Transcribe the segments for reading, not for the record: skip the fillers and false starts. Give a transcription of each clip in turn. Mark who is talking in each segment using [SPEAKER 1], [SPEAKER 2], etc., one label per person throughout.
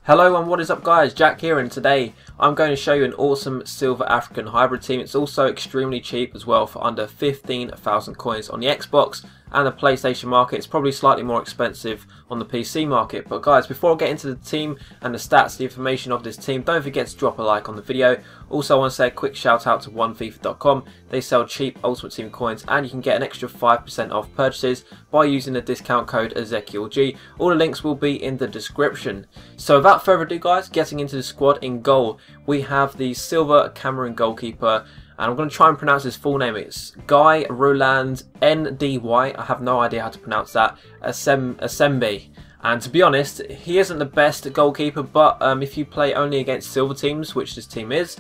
[SPEAKER 1] Hello and what is up guys, Jack here, and today I'm going to show you an awesome silver African hybrid team. It's also extremely cheap as well, for under 15,000 coins on the Xbox and the PlayStation market. It's probably slightly more expensive on the PC market. But guys, before I get into the team and the stats, the information of this team, don't forget to drop a like on the video. Also I want to say a quick shout out to onefifa.com. They sell cheap Ultimate Team coins and you can get an extra 5% off purchases by using the discount code EzekielG. All the links will be in the description. So without further ado guys, getting into the squad. In goal we have the silver Cameroon goalkeeper, and I'm going to try and pronounce his full name. It's Guy Roland Ndy. I have no idea how to pronounce that. Asembe. And to be honest, he isn't the best goalkeeper, but if you play only against silver teams, which this team is,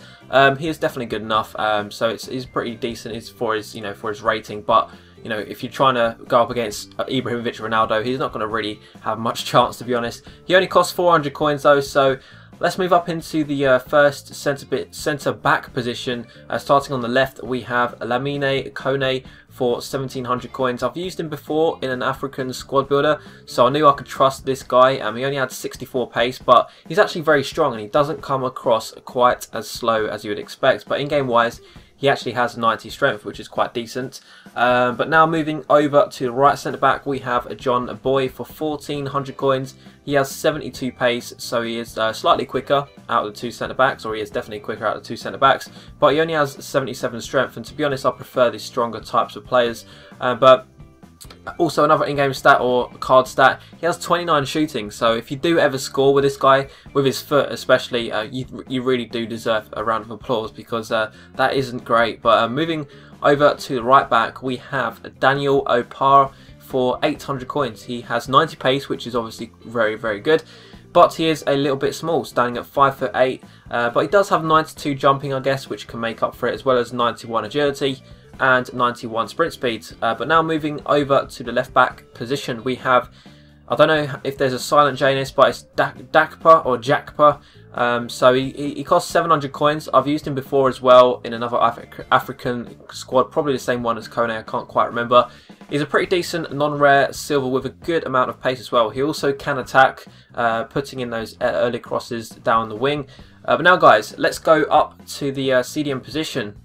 [SPEAKER 1] he is definitely good enough. So he's pretty decent for his for his rating. But if you're trying to go up against Ibrahimovic or Ronaldo, he's not going to really have much chance, to be honest. He only costs 400 coins though, so let's move up into the first centre back position. Starting on the left, we have Lamine Kone for 1700 coins. I've used him before in an African squad builder, so I knew I could trust this guy. He only had 64 pace, but he's actually very strong and he doesn't come across quite as slow as you would expect. But in-game wise, he actually has 90 strength, which is quite decent. But now moving over to the right centre back, we have John Boy for 1400 coins. He has 72 pace, so he is slightly quicker out of the two centre backs, or he is definitely quicker out of the two centre backs. But he only has 77 strength, and to be honest, I prefer the stronger types of players. But also another in-game stat or card stat, he has 29 shooting, so if you do ever score with this guy, with his foot especially, you really do deserve a round of applause, because that isn't great. But moving over to the right back, we have Daniel Opar for 800 coins. He has 90 pace, which is obviously very, very good, but he is a little bit small, standing at 5'8", but he does have 92 jumping, I guess, which can make up for it, as well as 91 agility and 91 sprint speed. But now moving over to the left back position, we have, I don't know if there's a silent J in this, but it's Dakpa or Jakpa. So he costs 700 coins. I've used him before as well in another African squad, probably the same one as Kone, I can't quite remember. He's a pretty decent non-rare silver with a good amount of pace as well. He also can attack, putting in those early crosses down the wing. But now guys, let's go up to the CDM position.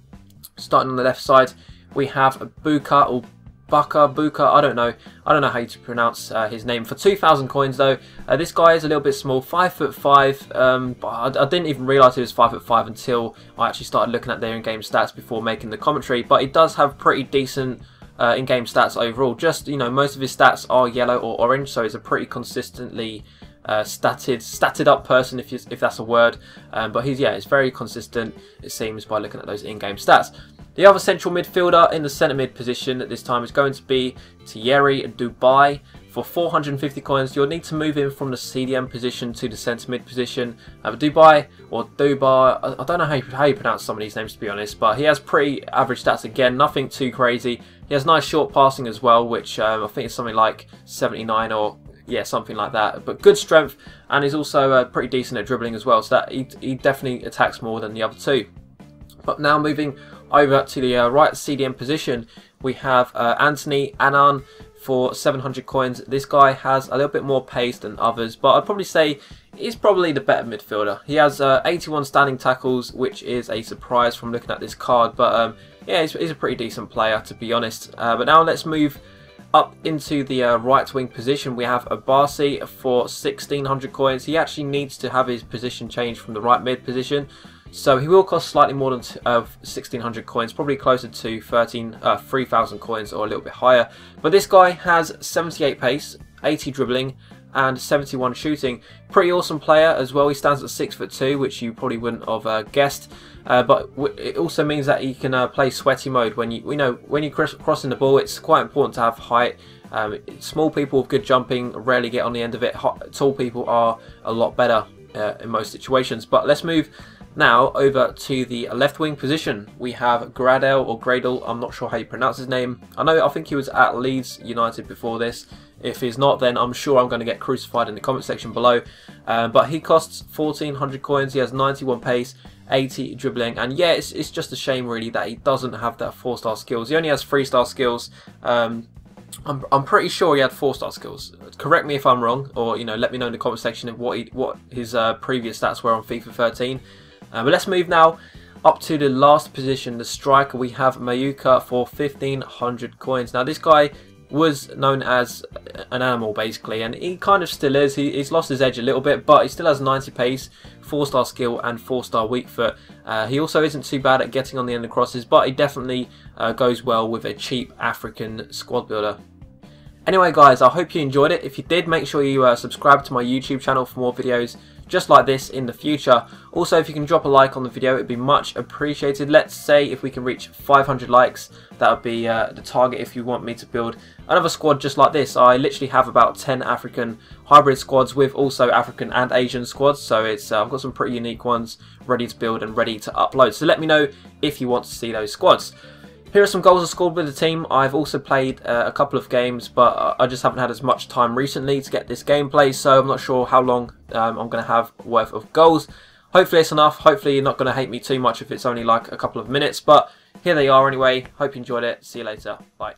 [SPEAKER 1] Starting on the left side, we have Buka or Buka, I don't know how to pronounce his name. For 2,000 coins though, this guy is a little bit small, 5'5", but I didn't even realise he was 5'5" until I actually started looking at their in-game stats before making the commentary. But he does have pretty decent in-game stats overall. Just most of his stats are yellow or orange, so he's a pretty consistently statted up person, if that's a word. But he's very consistent, it seems, by looking at those in-game stats. The other central midfielder in the centre mid position at this time is going to be Thierry Dubai for 450 coins. You'll need to move him from the CDM position to the centre mid position. Dubai or Dubai, I don't know how you pronounce some of these names, to be honest, but he has pretty average stats again, nothing too crazy. He has nice short passing as well, which I think is something like 79 or yeah, something like that. But good strength, and he's also pretty decent at dribbling as well, so that he definitely attacks more than the other two. But now moving over to the right CDM position, we have Anthony Annan for 700 coins. This guy has a little bit more pace than others, but I'd probably say he's probably the better midfielder. He has 81 standing tackles, which is a surprise from looking at this card, but yeah, he's a pretty decent player, to be honest. But now let's move up into the right wing position. We have Abasi for 1600 coins. He actually needs to have his position changed from the right mid position, so he will cost slightly more than 1600 coins, probably closer to 3,000 coins or a little bit higher. But this guy has 78 pace, 80 dribbling and 71 shooting. Pretty awesome player as well. He stands at 6'2", which you probably wouldn't have guessed. But it also means that he can play sweaty mode. When you're crossing the ball, it's quite important to have height. Small people with good jumping rarely get on the end of it. Tall people are a lot better in most situations. But let's move now over to the left wing position. We have Gradel or Gradel, I'm not sure how you pronounce his name. I think he was at Leeds United before this. If he's not, then I'm sure I'm going to get crucified in the comment section below. But he costs 1400 coins. He has 91 pace, 80 dribbling, and yeah, it's just a shame really that he doesn't have that 4-star skills. He only has 3-star skills. I'm pretty sure he had 4-star skills. Correct me if I'm wrong, or let me know in the comment section of what his previous stats were on FIFA 13. But let's move now up to the last position, the striker. We have Mayuka for 1500 coins. Now this guy was known as an animal basically, and he kind of still is. He's lost his edge a little bit, but he still has 90 pace, 4-star skill and 4-star weak foot. He also isn't too bad at getting on the end of crosses, but he definitely goes well with a cheap African squad builder. Anyway guys, I hope you enjoyed it. If you did, make sure you subscribe to my YouTube channel for more videos just like this in the future. Also, if you can drop a like on the video, it'd be much appreciated. Let's say if we can reach 500 likes, that would be the target if you want me to build another squad just like this. I literally have about 10 African hybrid squads with also African and Asian squads, so it's I've got some pretty unique ones ready to build and ready to upload. So let me know if you want to see those squads. Here are some goals I scored with the team. I've also played a couple of games, but I just haven't had as much time recently to get this gameplay, so I'm not sure how long I'm going to have worth of goals. Hopefully it's enough. Hopefully you're not going to hate me too much if it's only like a couple of minutes, but here they are anyway. Hope you enjoyed it. See you later. Bye.